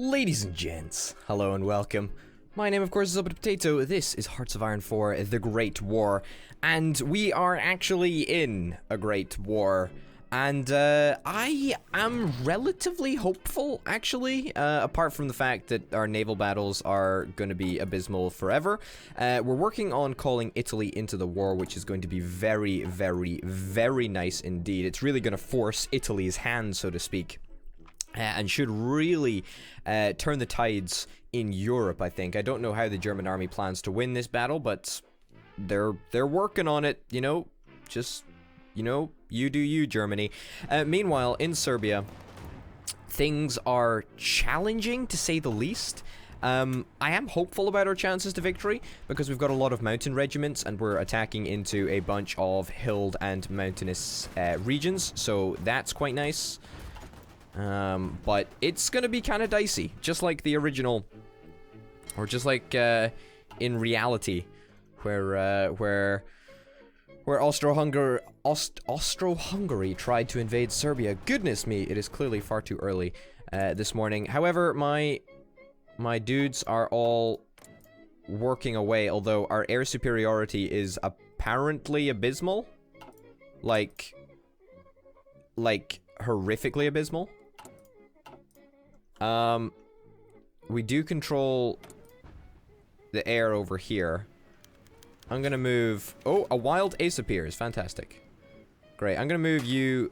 Ladies and gents, hello and welcome. My name, of course, is Potato. This is Hearts of Iron 4, The Great War. And we are actually in a Great War. And I am relatively hopeful, actually, apart from the fact that our naval battles are going to be abysmal forever. We're working on calling Italy into the war, which is going to be very, very, very nice indeed. It's really going to force Italy's hand, so to speak. And should really turn the tides in Europe, I think. I don't know how the German army plans to win this battle, but they're working on it, you know, just, you know, you do you, Germany. Meanwhile, in Serbia, things are challenging, to say the least. I am hopeful about our chances to victory, because we've got a lot of mountain regiments, and we're attacking into a bunch of hilled and mountainous regions, so that's quite nice. But it's gonna be kind of dicey, just like the original, or just like, in reality, where Austro-Hungary tried to invade Serbia. Goodness me, it is clearly far too early, this morning. However, my dudes are all working away, although our air superiority is apparently abysmal. Like horrifically abysmal. We do control the air over here. I'm gonna move... Oh, a wild ace appears. Fantastic. Great. I'm gonna move you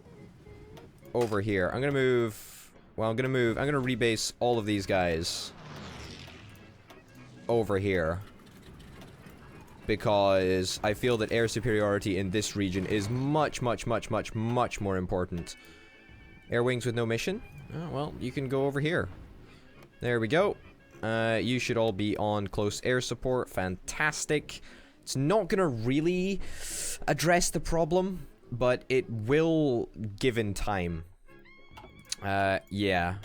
over here. I'm gonna move... Well, I'm gonna rebase all of these guys over here, because I feel that air superiority in this region is much more important. Air wings with no mission? Oh, well, you can go over here. There we go. You should all be on close air support. Fantastic. It's not gonna really address the problem, but it will given time. Yeah.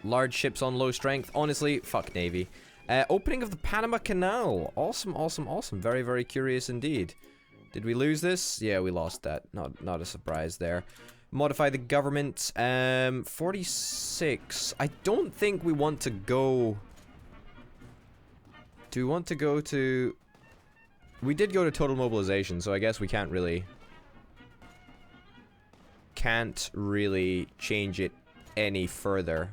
Large ships on low strength. Honestly, fuck Navy. Opening of the Panama Canal. Awesome. Very, very curious indeed. Did we lose this? Yeah, we lost that. Not a surprise there. Modify the government. 46. I don't think we want to go... Do we want to go to... We did go to total mobilization, so I guess we can't really change it any further.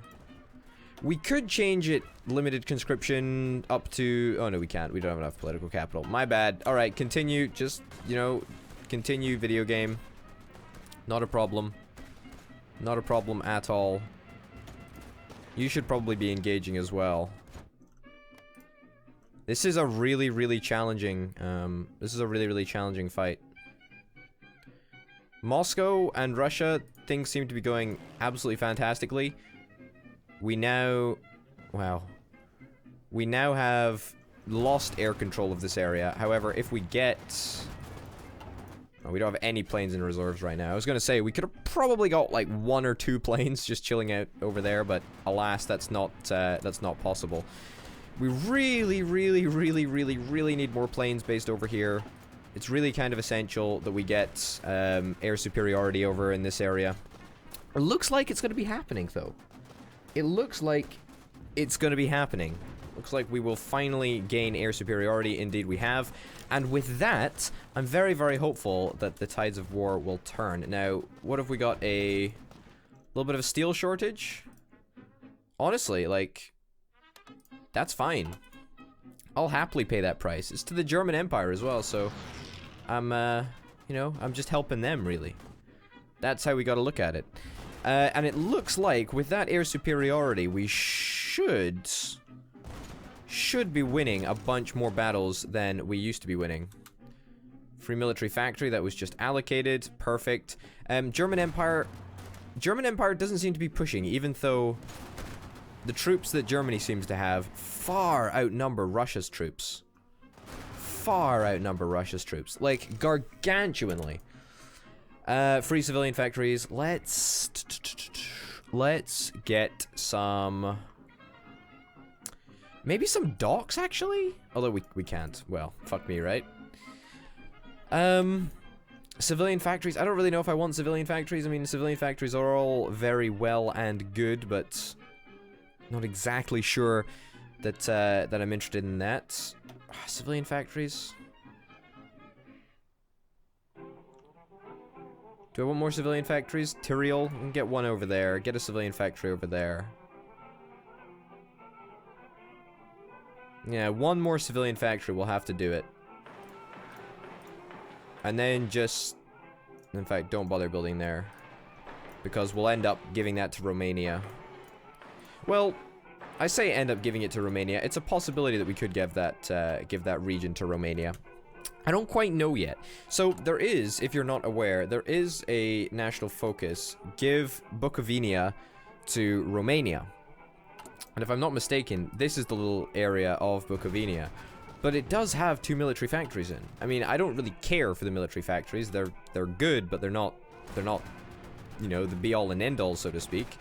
We could change it limited conscription up to... Oh, no, we can't. We don't have enough political capital. My bad. Alright, continue. Just, you know, continue video game. Not a problem. Not a problem at all. You should probably be engaging as well. This is a really challenging, challenging fight. Moscow and Russia, things seem to be going absolutely fantastically. We now... Wow. We now have lost air control of this area. However, if we get... Oh, we don't have any planes in reserves right now. I was gonna say, we could have probably got, like, 1 or 2 planes just chilling out over there, but alas, that's not possible. We really need more planes based over here. It's really kind of essential that we get air superiority over in this area. It looks like it's gonna be happening, though. It looks like it's gonna be happening. Looks like we will finally gain air superiority. Indeed we have. And with that, I'm very hopeful that the tides of war will turn. Now, what if we got a little bit of a steel shortage? Honestly, like, that's fine. I'll happily pay that price. It's to the German Empire as well, so I'm, you know, I'm just helping them, really. That's how we gotta look at it. And it looks like with that air superiority, we should be winning a bunch more battles than we used to be winning. Free military factory that was just allocated. Perfect. German Empire doesn't seem to be pushing, even though the troops that Germany seems to have far outnumber Russia's troops. Like, gargantuanly. Free civilian factories. Let's get some... Maybe some docks, actually? Although we can't. Well, fuck me, right? Civilian factories. I don't really know if I want civilian factories. I mean, civilian factories are all very well and good, but Not exactly sure that that I'm interested in that. Civilian factories. Do I want more civilian factories? Tyrrell, get one over there. Get a civilian factory over there. Yeah, one more civilian factory will have to do it. And then just... In fact, don't bother building there. Because we'll end up giving that to Romania. Well, I say end up giving it to Romania. It's a possibility that we could give that region to Romania. I don't quite know yet. So there is, if you're not aware, there is a national focus. Give Bukovina to Romania. And if I'm not mistaken, this is the little area of Bukovina. But it does have 2 military factories in. I mean, I don't really care for the military factories. They're good, but they're not, you know, the be-all and end-all, so to speak.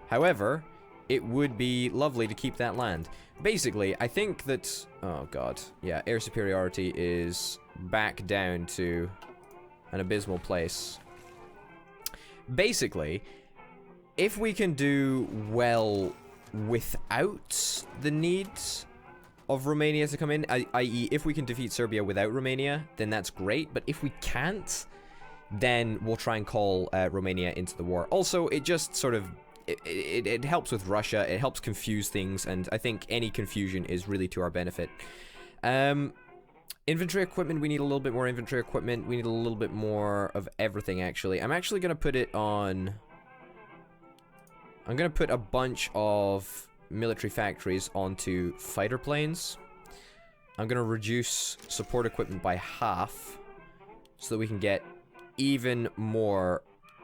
However, it would be lovely to keep that land. Basically, I think that... Oh, God. Yeah, air superiority is back down to an abysmal place. Basically, if we can do well without the need of Romania to come in, i.e. if we can defeat Serbia without Romania, then that's great. But if we can't, then we'll try and call Romania into the war. Also, it just sort of... It helps with Russia, it helps confuse things, and I think any confusion is really to our benefit. Infantry equipment, we need a little bit more infantry equipment. We need a little bit more of everything, actually. I'm actually going to put it on... I'm going to put a bunch of military factories onto fighter planes. I'm going to reduce support equipment by half so that we can get even more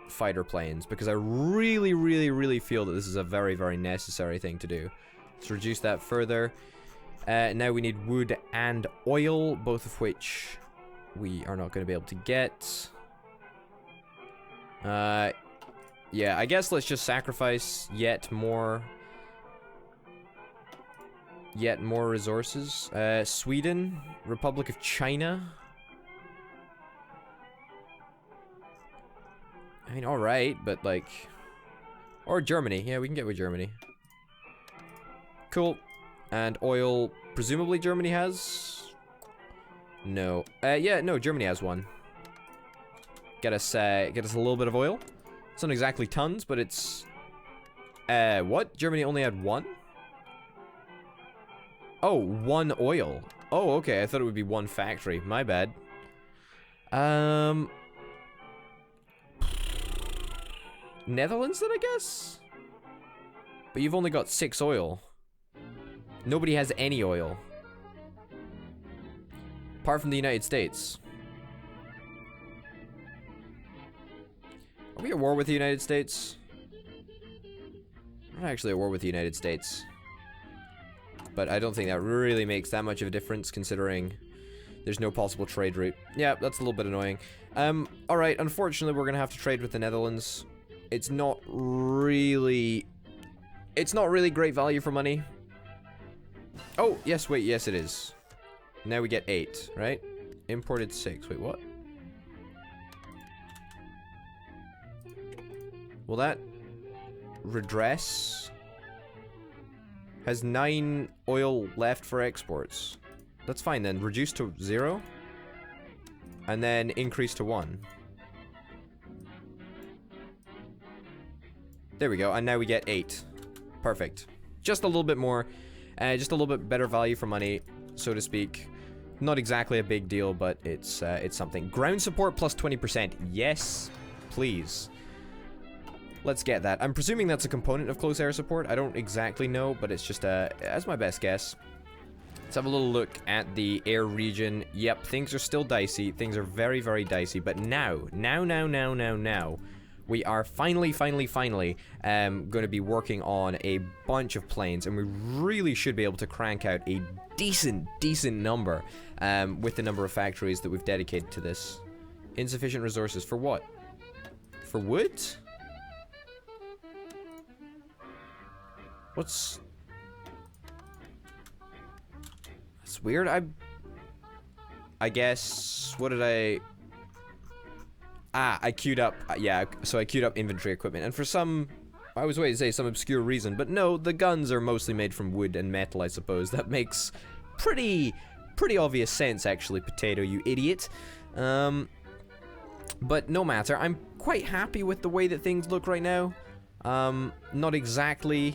fighter planes, because I really feel that this is a very necessary thing to do. Let's reduce that further. Now we need wood and oil, both of which we are not going to be able to get. Yeah, I guess let's just sacrifice yet more resources. Sweden, Republic of China. I mean, alright, but like... Or Germany. Yeah, we can get with Germany. Cool. And oil, presumably Germany has? No. Yeah, no, Germany has one. Get us a little bit of oil. It's not exactly tons, but it's... what? Germany only had one? Oh, one oil. Oh, okay, I thought it would be one factory. My bad. Netherlands then, I guess? But you've only got 6 oil. Nobody has any oil. Apart from the United States. Are we at war with the United States? We're not actually at war with the United States. But I don't think that really makes that much of a difference, considering there's no possible trade route. Yeah, that's a little bit annoying. Alright, unfortunately we're gonna have to trade with the Netherlands. It's not really great value for money. Oh, yes, wait, yes it is. Now we get 8, right? Imported 6. Wait, what? Will that redress? Has 9 oil left for exports. That's fine then. Reduce to 0. And then increase to 1. There we go, and now we get 8. Perfect. Just a little bit more. Just a little bit better value for money, so to speak. Not exactly a big deal, but it's something. Ground support plus 20%. Yes, please. Let's get that. I'm presuming that's a component of close air support. I don't exactly know, but it's just that's my best guess. Let's have a little look at the air region. Yep, things are still dicey. Things are very dicey. But now, we are finally going to be working on a bunch of planes, and we really should be able to crank out a decent number with the number of factories that we've dedicated to this. Insufficient resources for what? For wood? What's... That's weird. I guess... What did I... Ah, I queued up... yeah, so I queued up inventory equipment. And for some I was waiting to say some obscure reason, but no, the guns are mostly made from wood and metal, I suppose. That makes pretty obvious sense, actually, Potato, you idiot. But no matter, I'm quite happy with the way that things look right now. Not exactly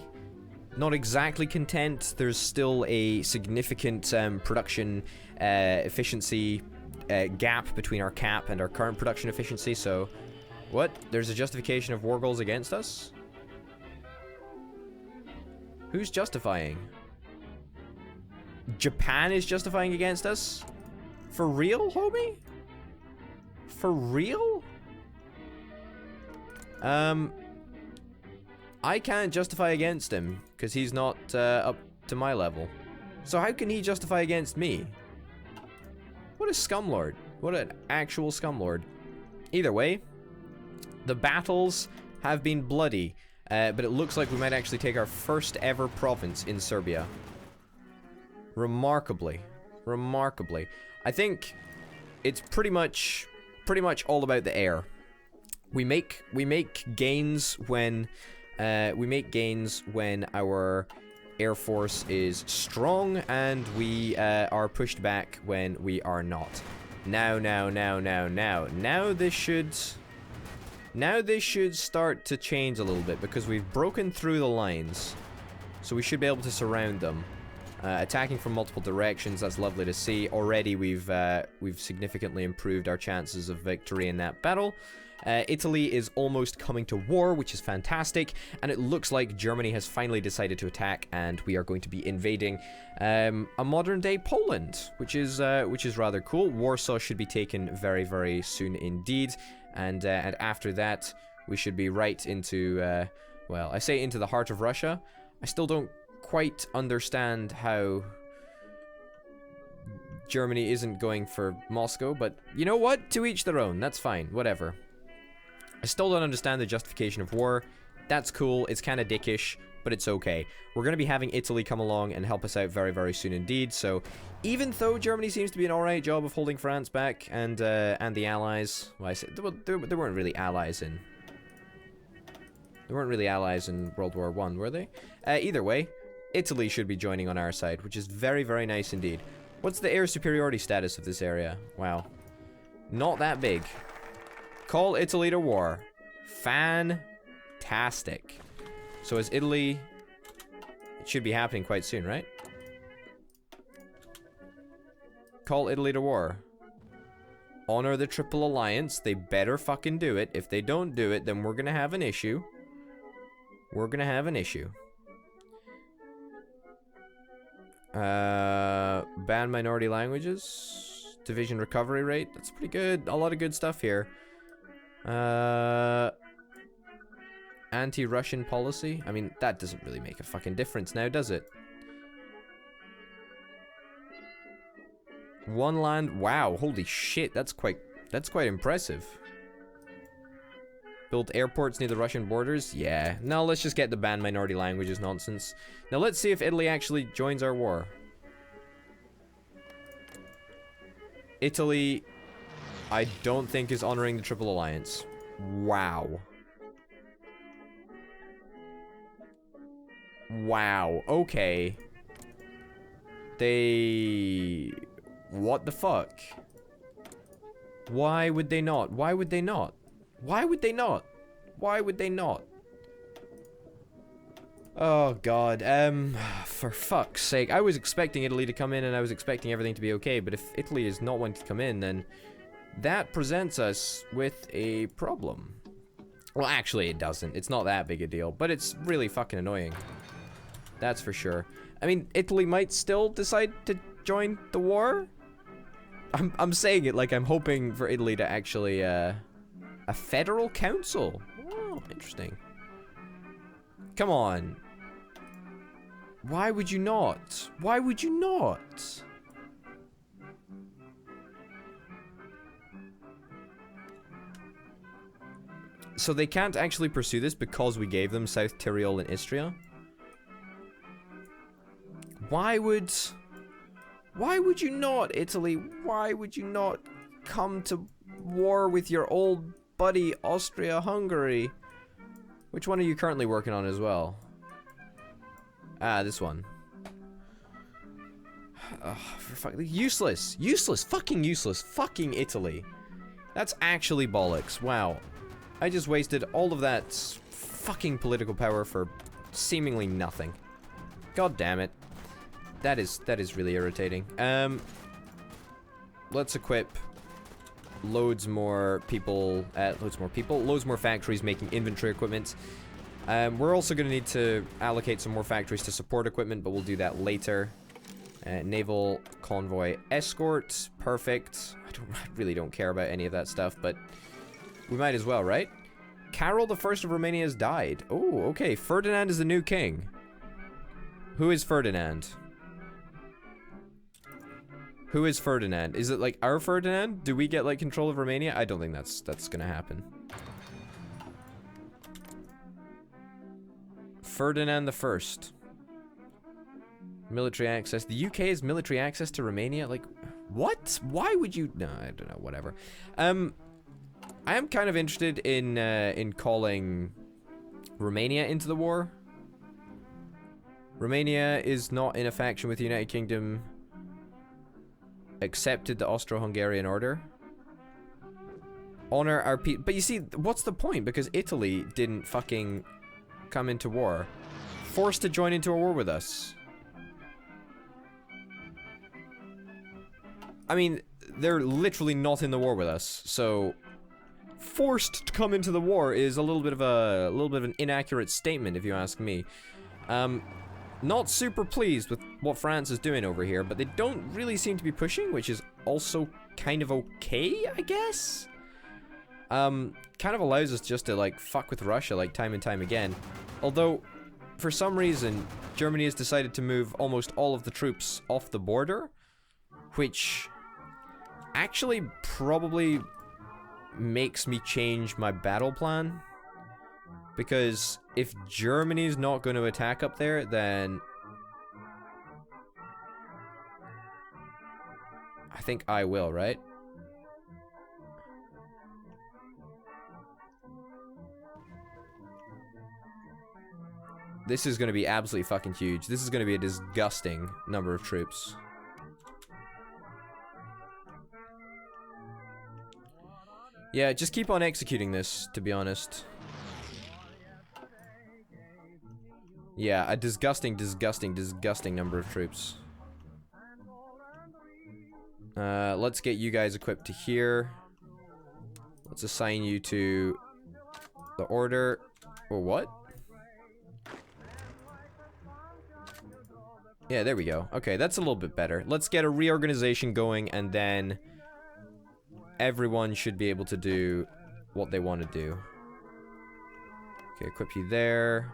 content. There's still a significant production efficiency gap between our cap and our current production efficiency, so... What? There's a justification of war goals against us? Who's justifying? Japan is justifying against us? For real, homie? For real? I can't justify against him, because he's not up to my level. So how can he justify against me? What a scumlord. What an actual scumlord. Either way, the battles have been bloody, but it looks like we might actually take our first ever province in Serbia. Remarkably. Remarkably. I think it's pretty much all about the air. We make gains when our air force is strong, and we are pushed back when we are not. Now this should start to change a little bit, because we've broken through the lines, so we should be able to surround them. Attacking from multiple directions, that's lovely to see. Already we've significantly improved our chances of victory in that battle. Italy is almost coming to war, which is fantastic, and it looks like Germany has finally decided to attack, and we are going to be invading a modern-day Poland, which is rather cool. Warsaw should be taken very, very soon indeed, and after that, we should be right into, well, I say into the heart of Russia. I still don't quite understand how Germany isn't going for Moscow, but you know what? To each their own. That's fine. Whatever. I still don't understand the justification of war. That's cool. It's kind of dickish, but it's okay. We're going to be having Italy come along and help us out very, very soon indeed. So even though Germany seems to be an alright job of holding France back and the Allies, well, I say they weren't really allies in. They weren't really allies in World War I, were they? Either way, Italy should be joining on our side, which is very, very nice indeed. What's the air superiority status of this area? Wow. Not that big. Call Italy to war. Fantastic. So is Italy... It should be happening quite soon, right? Call Italy to war. Honor the Triple Alliance. They better fucking do it. If they don't do it, then we're gonna have an issue. We're gonna have an issue. Ban minority languages. Division recovery rate. That's pretty good. A lot of good stuff here. Anti-Russian policy. I mean, that doesn't really make a fucking difference now, does it? One land. Wow, holy shit. That's quite impressive. Build airports near the Russian borders? Yeah. No, let's just get the ban minority languages nonsense. Now let's see if Italy actually joins our war. Italy, I don't think is honoring the Triple Alliance. Wow. Wow, okay. What the fuck? Why would they not? Why would they not? Why would they not? Why would they not? Oh god, for fuck's sake. I was expecting Italy to come in and I was expecting everything to be okay, but if Italy is not wanting to come in, then that presents us with a problem. Well, actually it doesn't. It's not that big a deal, but it's really fucking annoying. That's for sure. I mean, Italy might still decide to join the war? I'm saying it like I'm hoping for Italy to actually, a federal council? Oh, interesting. Come on. Why would you not? Why would you not? So they can't actually pursue this because we gave them South Tyrol and Istria? Why would you not, Italy? Why would you not come to war with your old buddy Austria Hungary? Which one are you currently working on as well? Ah, this one. Useless. Useless. Fucking useless. Fucking Italy. That's actually bollocks. Wow. I just wasted all of that fucking political power for seemingly nothing. God damn it. That is really irritating. Let's equip loads more people, loads more factories making inventory equipment. We're also going to need to allocate some more factories to support equipment, but we'll do that later. Naval convoy escort, perfect. I really don't care about any of that stuff, but we might as well, right? Carol the First of Romania has died. Oh, okay. Ferdinand is the new king. Who is Ferdinand? Who is Ferdinand? Is it like our Ferdinand? Do we get like control of Romania? I don't think that's gonna happen. Ferdinand the First. Military access. The UK has military access to Romania? Like, what? Why would you? No, I don't know. Whatever. I am kind of interested in calling Romania into the war. Romania is not in a faction with the United Kingdom. Accepted the Austro-Hungarian order. Honor our people. But you see, what's the point? Because Italy didn't fucking come into war. Forced to join into a war with us. I mean, they're literally not in the war with us, so forced to come into the war is a little bit of an inaccurate statement, if you ask me. Not super pleased with what France is doing over here, but they don't really seem to be pushing, which is also kind of okay, I guess. Kind of allows us just to like fuck with Russia like time and time again. Although, for some reason, Germany has decided to move almost all of the troops off the border, which actually probably makes me change my battle plan. Because if Germany's not going to attack up there, then I think I will, right? This is going to be absolutely fucking huge. This is going to be a disgusting number of troops. Yeah, just keep on executing this, to be honest. Yeah, a disgusting number of troops. Let's get you guys equipped to here. Let's assign you to the order. Or what? Yeah, there we go. Okay, that's a little bit better. Let's get a reorganization going, and then everyone should be able to do what they want to do. Okay, equip you there.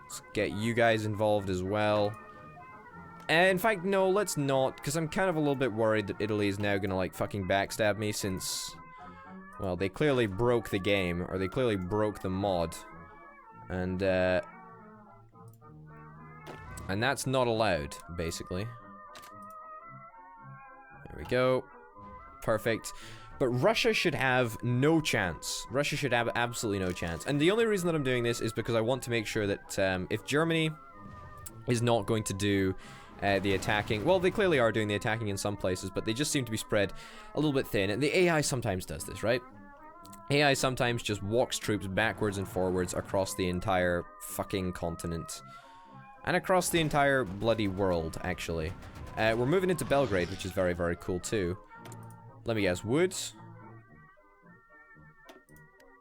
Let's get you guys involved as well. And in fact, no, let's not, because I'm kind of a little bit worried that Italy is now gonna, like, fucking backstab me since, well, they clearly broke the game, or they clearly broke the mod. And that's not allowed, basically. There we go. Perfect. But Russia should have no chance. Russia should have absolutely no chance. And the only reason that I'm doing this is because I want to make sure that if Germany is not going to do the attacking... Well, they clearly are doing the attacking in some places, but they just seem to be spread a little bit thin. And the AI sometimes does this, right? AI sometimes just walks troops backwards and forwards across the entire fucking continent. And across the entire bloody world, actually. We're moving into Belgrade, which is very, very cool, too. Let me guess, wood?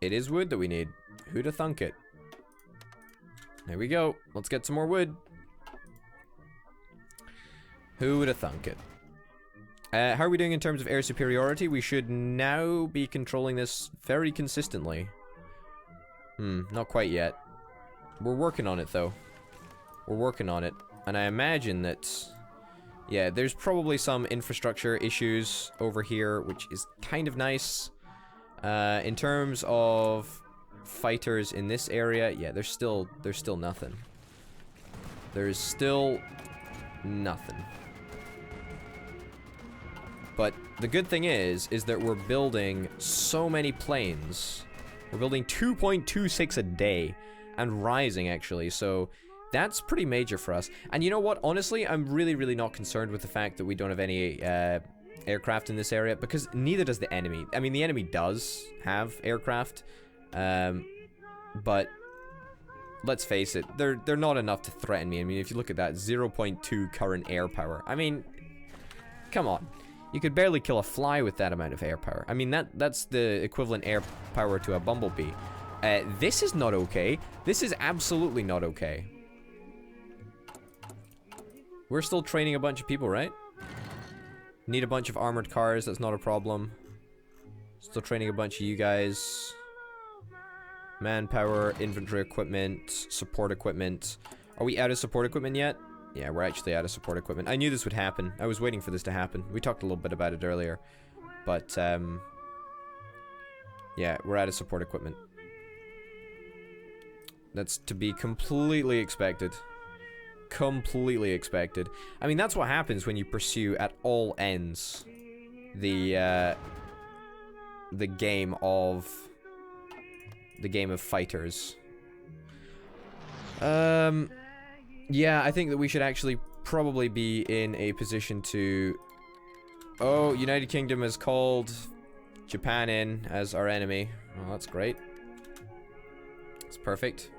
It is wood that we need. Who'd have thunk it? There we go. Let's get some more wood. Who would have thunk it? How are we doing in terms of air superiority? We should now be controlling this very consistently. Not quite yet. We're working on it, though. We're working on it. And I imagine that... yeah, there's probably some infrastructure issues over here, which is kind of nice. In terms of fighters in this area, yeah, there's still nothing. There's still nothing. But the good thing is that we're building so many planes We're building 2.26 a day. And rising, actually, so that's pretty major for us. And you know what? Honestly, I'm really, really not concerned with the fact that we don't have any aircraft in this area, because neither does the enemy. I mean, the enemy does have aircraft, but let's face it, they're not enough to threaten me. I mean, if you look at that, 0.2 current air power. I mean, come on. You could barely kill a fly with that amount of air power. I mean, that's the equivalent air power to a bumblebee. This is not okay. This is absolutely not okay. We're still training a bunch of people, right? Need a bunch of armored cars, that's not a problem. Still training a bunch of you guys. Manpower, infantry equipment, support equipment. Are we out of support equipment yet? Yeah, we're actually out of support equipment. I knew this would happen. I was waiting for this to happen. We talked a little bit about it earlier. But, yeah, we're out of support equipment. That's to be completely expected. Completely expected. I mean, that's what happens when you pursue at all ends the game of fighters. Yeah, I think that we should actually probably be in a position to... Oh, United Kingdom has called Japan in as our enemy. Well, that's great. It's perfect.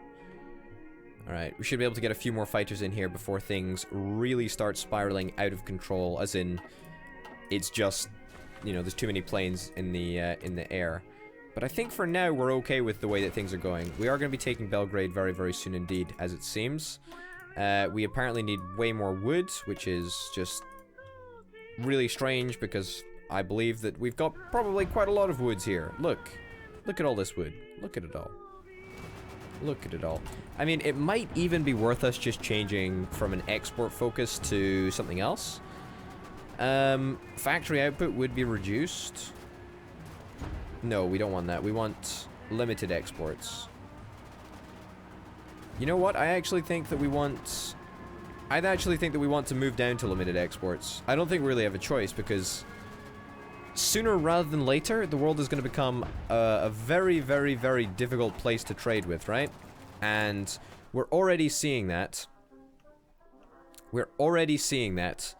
Alright, we should be able to get a few more fighters in here before things really start spiraling out of control, as in, it's just, you know, there's too many planes in the air. But I think for now, we're okay with the way that things are going. We are going to be taking Belgrade very, very soon indeed, as it seems. We apparently need way more wood, which is just really strange, because I believe that we've got probably quite a lot of woods here. Look at all this wood. Look at it all. Look at it all. I mean, it might even be worth us just changing from an export focus to something else. Factory output would be reduced. No, we don't want that. We want limited exports. You know what? I actually think that we want... I'd actually think that we want to move down to limited exports. I don't think we really have a choice, because sooner rather than later, the world is going to become a very, very, very difficult place to trade with, right? And we're already seeing that. We're already seeing that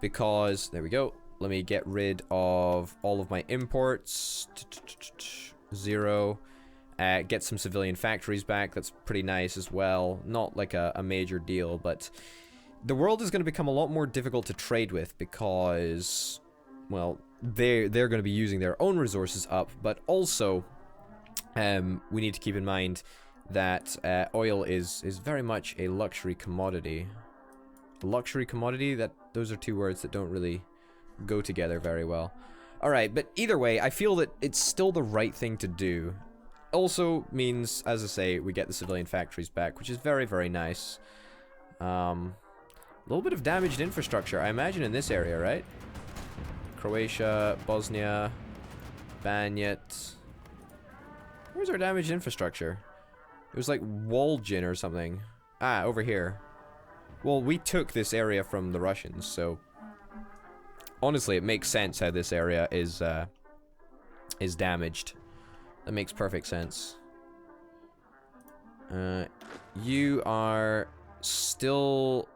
because... There we go. Let me get rid of all of my imports. 0. Get some civilian factories back. That's pretty nice as well. Not like a major deal, but the world is going to become a lot more difficult to trade with because, well, they're going to be using their own resources up, but also we need to keep in mind that oil is very much a luxury commodity. A luxury commodity, those are two words that don't really go together very well. Alright, but either way, I feel that it's still the right thing to do. Also means, as I say, we get the civilian factories back, which is very, very nice. A little bit of damaged infrastructure, I imagine, in this area, right? Croatia, Bosnia, Banat. Where's our damaged infrastructure? It was like Wolgin or something. Ah, over here. Well, we took this area from the Russians, so honestly, it makes sense how this area is damaged. That makes perfect sense. You are still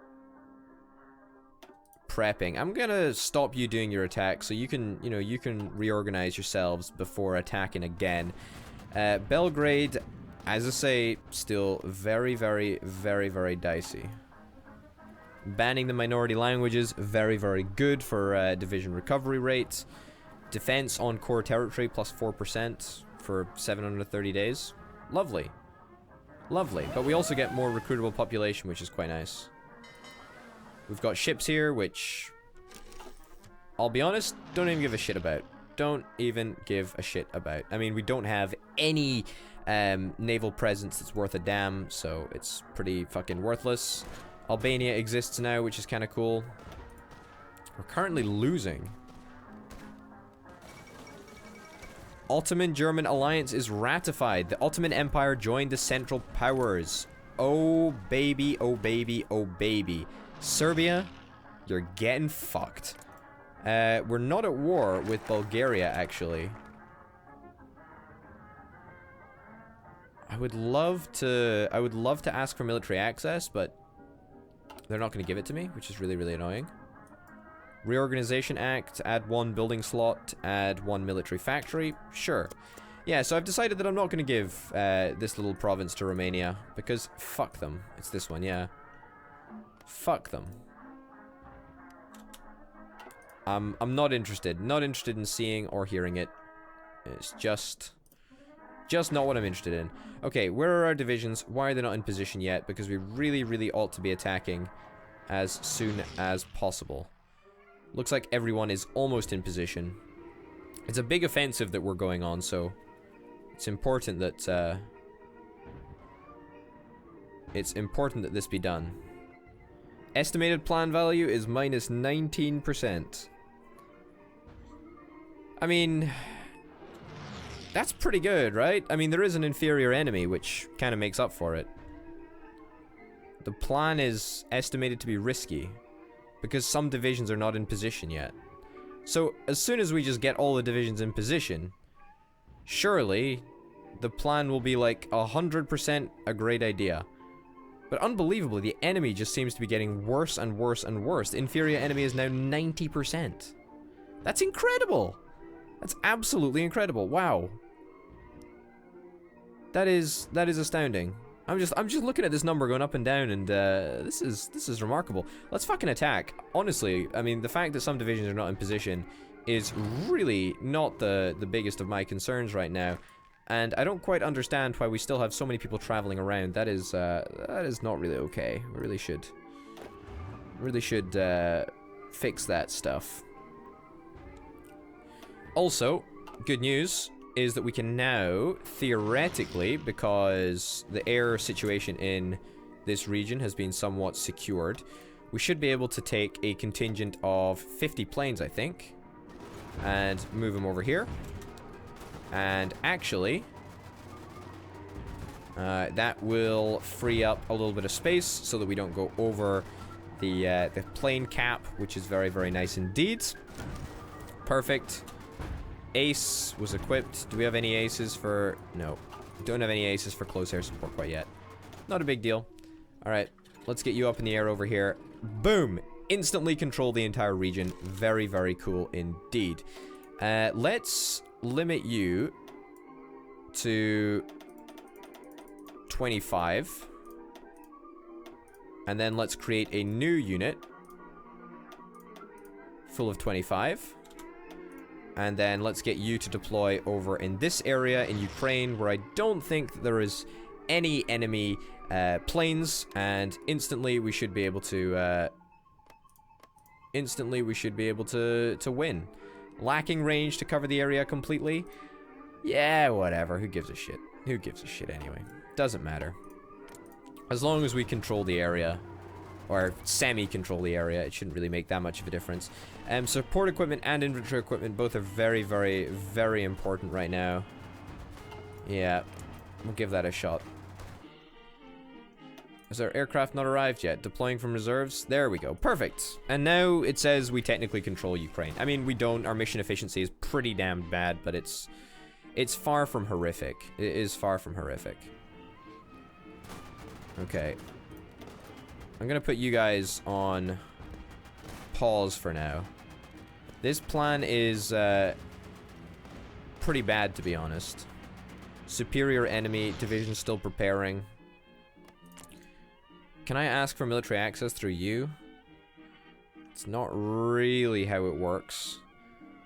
prepping. I'm gonna stop you doing your attack so you can, you can reorganize yourselves before attacking again. Belgrade, as I say, still very, very, very, very dicey. Banning the minority languages, very, very good for division recovery rate. Defense on core territory plus 4% for 730 days. Lovely. Lovely. But we also get more recruitable population, which is quite nice. We've got ships here, which, I'll be honest, don't even give a shit about. Don't even give a shit about. I mean, we don't have any naval presence that's worth a damn, so it's pretty fucking worthless. Albania exists now, which is kind of cool. We're currently losing. Ottoman-German alliance is ratified. The Ottoman Empire joined the Central Powers. Oh baby, oh baby, oh baby. Serbia, you're getting fucked. We're not at war with Bulgaria, actually. I would love to ask for military access, but they're not going to give it to me, which is really, really annoying. Reorganization Act, add 1 building slot, add 1 military factory. Sure. Yeah, so I've decided that I'm not going to give this little province to Romania, because fuck them. It's this one, yeah. Fuck them. I'm not interested. Not interested in seeing or hearing it. It's just not what I'm interested in. Okay, where are our divisions? Why are they not in position yet? Because we really, really ought to be attacking as soon as possible. Looks like everyone is almost in position. It's a big offensive that we're going on, so it's important that this be done. Estimated plan value is minus 19%. I mean, that's pretty good, right? I mean, there is an inferior enemy, which kind of makes up for it. The plan is estimated to be risky, because some divisions are not in position yet. So, as soon as we just get all the divisions in position, surely the plan will be like 100% a great idea. But unbelievably, the enemy just seems to be getting worse and worse and worse. The inferior enemy is now 90%. That's incredible! That's absolutely incredible. Wow. That is astounding. I'm just looking at this number going up and down, and this is remarkable. Let's fucking attack. Honestly, I mean, the fact that some divisions are not in position is really not the biggest of my concerns right now, and I don't quite understand why we still have so many people traveling around. That is not really okay. We really should fix that stuff. Also, good news is that we can now, theoretically, because the air situation in this region has been somewhat secured, we should be able to take a contingent of 50 planes, I think, and move them over here. And actually, that will free up a little bit of space so that we don't go over the plane cap, which is very, very nice indeed. Perfect. Ace was equipped. Do we have any aces for... No. Don't have any aces for close air support quite yet. Not a big deal. Alright. Let's get you up in the air over here. Boom! Instantly control the entire region. Very, very cool indeed. Let's limit you to 25. And then let's create a new unit full of 25. And then let's get you to deploy over in this area in Ukraine, where I don't think that there is any enemy planes, and instantly we should be able to win. Lacking range to cover the area completely. Yeah, whatever. Who gives a shit? Who gives a shit anyway? Doesn't matter. As long as we control the area, or semi-control the area, it shouldn't really make that much of a difference. Support equipment and infantry equipment both are very, very, very important right now. Yeah, we'll give that a shot. Has our aircraft not arrived yet? Deploying from reserves? There we go. Perfect. And now it says we technically control Ukraine. I mean, we don't. Our mission efficiency is pretty damn bad, but it's far from horrific. It is far from horrific. Okay. I'm gonna put you guys on pause for now. This plan is pretty bad, to be honest. Superior enemy division still preparing. Can I ask for military access through you? It's not really how it works.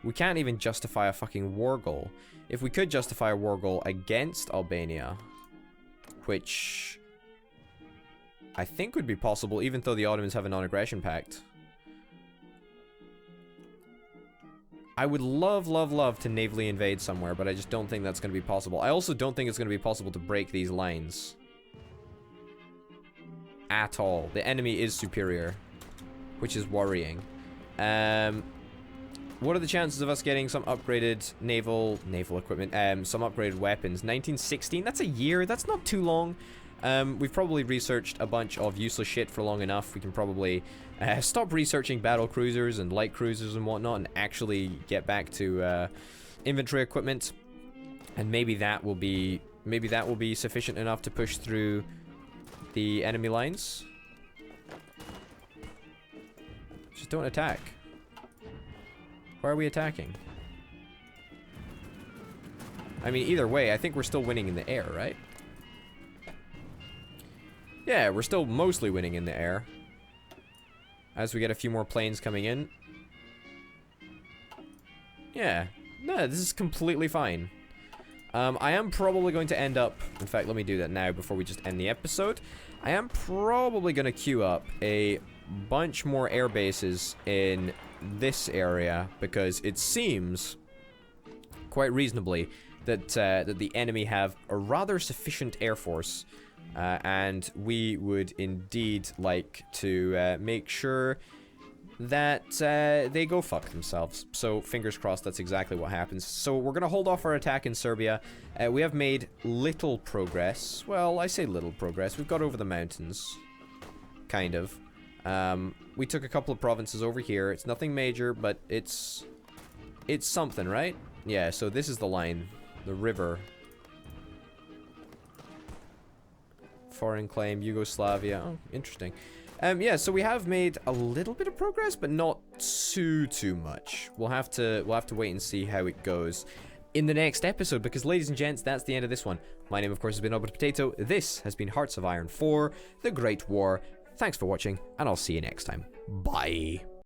We can't even justify a fucking war goal. If we could justify a war goal against Albania, which I think would be possible, even though the Ottomans have a non-aggression pact. I would love, love, love to navally invade somewhere, but I just don't think that's going to be possible. I also don't think it's going to be possible to break these lines. At all. The enemy is superior, which is worrying. What are the chances of us getting some upgraded naval equipment? Some upgraded weapons. 1916? That's a year. That's not too long. We've probably researched a bunch of useless shit for long enough. We can probably stop researching battle cruisers and light cruisers and whatnot and actually get back to infantry equipment. And maybe that will be maybe that will be sufficient enough to push through the enemy lines. Just don't attack. Why are we attacking? I mean, either way, I think we're still winning in the air, right? Yeah, we're still mostly winning in the air. As we get a few more planes coming in. Yeah. No, this is completely fine. I am probably going to end up... In fact, let me do that now before we just end the episode. I am probably going to queue up a bunch more air bases in this area, because it seems, quite reasonably, that the enemy have a rather sufficient air force, and we would indeed like to make sure that they go fuck themselves. So fingers crossed that's exactly what happens. So we're gonna hold off our attack in Serbia. We have made little progress. Well, I say little progress. We've got over the mountains, kind of. We took a couple of provinces over here. It's nothing major, but it's something, right? Yeah, so this is the line, the river. Foreign claim, Yugoslavia. Oh, interesting. Yeah, so we have made a little bit of progress, but not too much. We'll have to wait and see how it goes in the next episode, because ladies and gents, that's the end of this one. My name, of course, has been Albert Potato. This has been Hearts of Iron 4, The Great War. Thanks for watching, and I'll see you next time. Bye.